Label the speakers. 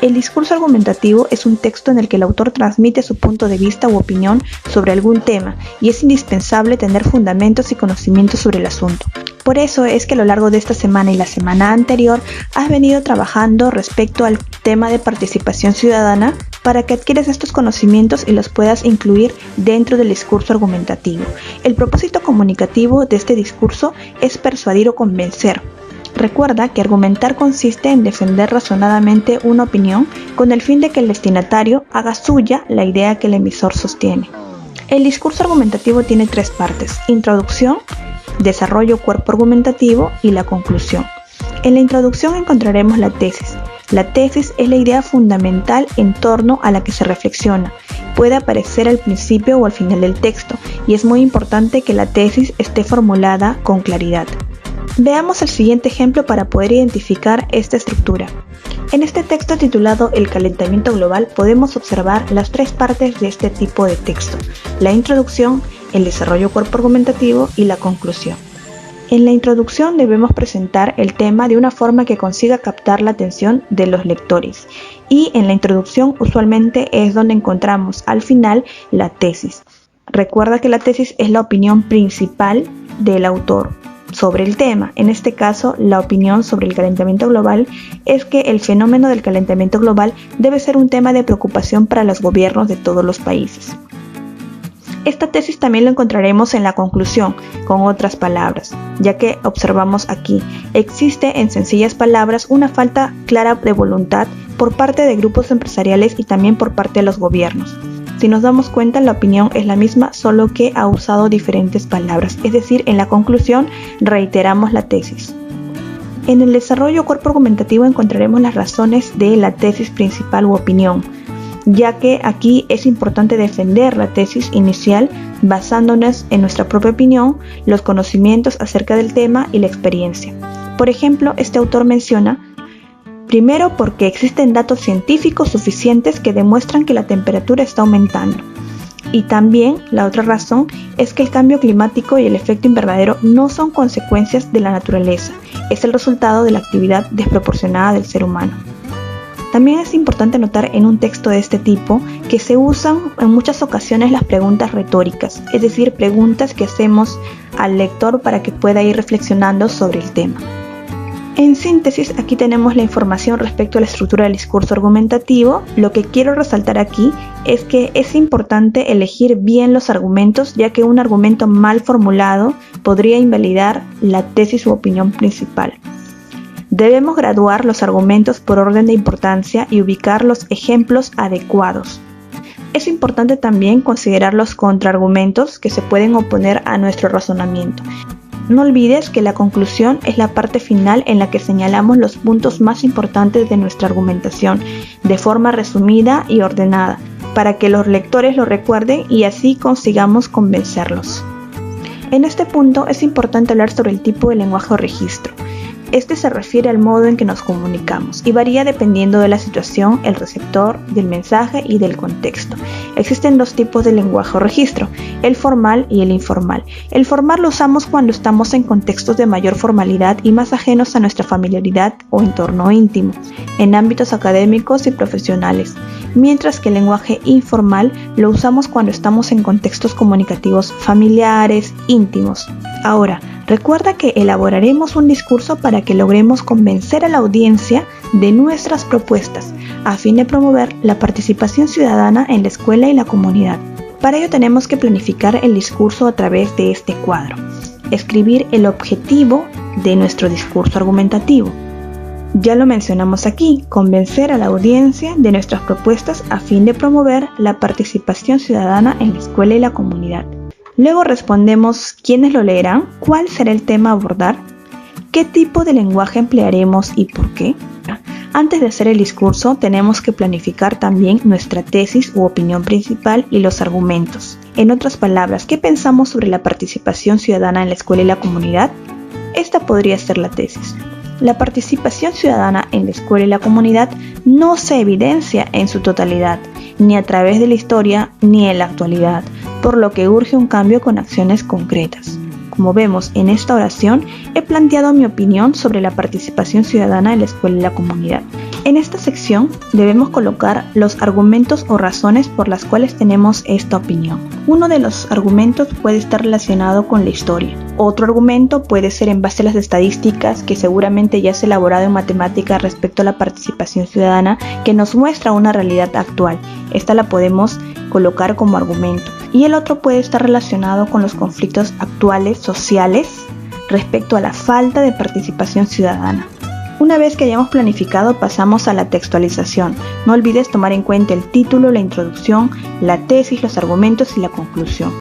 Speaker 1: El discurso argumentativo es un texto en el que el autor transmite su punto de vista u opinión sobre algún tema y es indispensable tener fundamentos y conocimientos sobre el asunto. Por eso es que a lo largo de esta semana y la semana anterior has venido trabajando respecto al tema de participación ciudadana para que adquieras estos conocimientos y los puedas incluir dentro del discurso argumentativo. El propósito comunicativo de este discurso es persuadir o convencer. Recuerda que argumentar consiste en defender razonadamente una opinión con el fin de que el destinatario haga suya la idea que el emisor sostiene. El discurso argumentativo tiene 3 partes: introducción, desarrollo cuerpo argumentativo y la conclusión. En la introducción encontraremos la tesis. La tesis es la idea fundamental en torno a la que se reflexiona. Puede aparecer al principio o al final del texto y es muy importante que la tesis esté formulada con claridad. Veamos el siguiente ejemplo para poder identificar esta estructura. En este texto titulado El calentamiento global podemos observar las 3 partes de este tipo de texto: la introducción, el desarrollo cuerpo argumentativo y la conclusión. En la introducción debemos presentar el tema de una forma que consiga captar la atención de los lectores, y en la introducción usualmente es donde encontramos al final la tesis. Recuerda que la tesis es la opinión principal del autor sobre el tema. En este caso, la opinión sobre el calentamiento global es que el fenómeno del calentamiento global debe ser un tema de preocupación para los gobiernos de todos los países. Esta tesis también lo encontraremos en la conclusión, con otras palabras, ya que observamos aquí, existe en sencillas palabras una falta clara de voluntad por parte de grupos empresariales y también por parte de los gobiernos. Si nos damos cuenta, la opinión es la misma, solo que ha usado diferentes palabras, es decir, en la conclusión reiteramos la tesis. En el desarrollo cuerpo argumentativo encontraremos las razones de la tesis principal u opinión, ya que aquí es importante defender la tesis inicial basándonos en nuestra propia opinión, los conocimientos acerca del tema y la experiencia. Por ejemplo, este autor menciona: primero, porque existen datos científicos suficientes que demuestran que la temperatura está aumentando. Y también la otra razón es que el cambio climático y el efecto invernadero no son consecuencias de la naturaleza, es el resultado de la actividad desproporcionada del ser humano. También es importante notar en un texto de este tipo que se usan en muchas ocasiones las preguntas retóricas, es decir, preguntas que hacemos al lector para que pueda ir reflexionando sobre el tema. En síntesis, aquí tenemos la información respecto a la estructura del discurso argumentativo. Lo que quiero resaltar aquí es que es importante elegir bien los argumentos, ya que un argumento mal formulado podría invalidar la tesis u opinión principal. Debemos graduar los argumentos por orden de importancia y ubicar los ejemplos adecuados. Es importante también considerar los contraargumentos que se pueden oponer a nuestro razonamiento. No olvides que la conclusión es la parte final en la que señalamos los puntos más importantes de nuestra argumentación, de forma resumida y ordenada, para que los lectores lo recuerden y así consigamos convencerlos. En este punto es importante hablar sobre el tipo de lenguaje o registro. Este se refiere al modo en que nos comunicamos y varía dependiendo de la situación, el receptor, del mensaje y del contexto. Existen 2 tipos de lenguaje o registro, el formal y el informal. El formal lo usamos cuando estamos en contextos de mayor formalidad y más ajenos a nuestra familiaridad o entorno íntimo, en ámbitos académicos y profesionales, mientras que el lenguaje informal lo usamos cuando estamos en contextos comunicativos familiares, íntimos. Ahora, recuerda que elaboraremos un discurso para que logremos convencer a la audiencia de nuestras propuestas, a fin de promover la participación ciudadana en la escuela y la comunidad. Para ello tenemos que planificar el discurso a través de este cuadro. Escribir el objetivo de nuestro discurso argumentativo. Ya lo mencionamos aquí, convencer a la audiencia de nuestras propuestas a fin de promover la participación ciudadana en la escuela y la comunidad. Luego respondemos quiénes lo leerán, cuál será el tema a abordar, qué tipo de lenguaje emplearemos y por qué. Antes de hacer el discurso tenemos que planificar también nuestra tesis u opinión principal y los argumentos. En otras palabras, ¿qué pensamos sobre la participación ciudadana en la escuela y la comunidad? Esta podría ser la tesis. La participación ciudadana en la escuela y la comunidad no se evidencia en su totalidad, ni a través de la historia ni en la actualidad, por lo que urge un cambio con acciones concretas. como vemos en esta oración, he planteado mi opinión sobre la participación ciudadana en la escuela y la comunidad. En esta sección debemos colocar los argumentos o razones por las cuales tenemos esta opinión. Uno de los argumentos puede estar relacionado con la historia. Otro argumento puede ser en base a las estadísticas que seguramente ya se ha elaborado en matemáticas respecto a la participación ciudadana que nos muestra una realidad actual. Esta la podemos colocar como argumento. Y el otro puede estar relacionado con los conflictos actuales sociales respecto a la falta de participación ciudadana. Una vez que hayamos planificado, pasamos a la textualización. No olvides tomar en cuenta el título, la introducción, la tesis, los argumentos y la conclusión.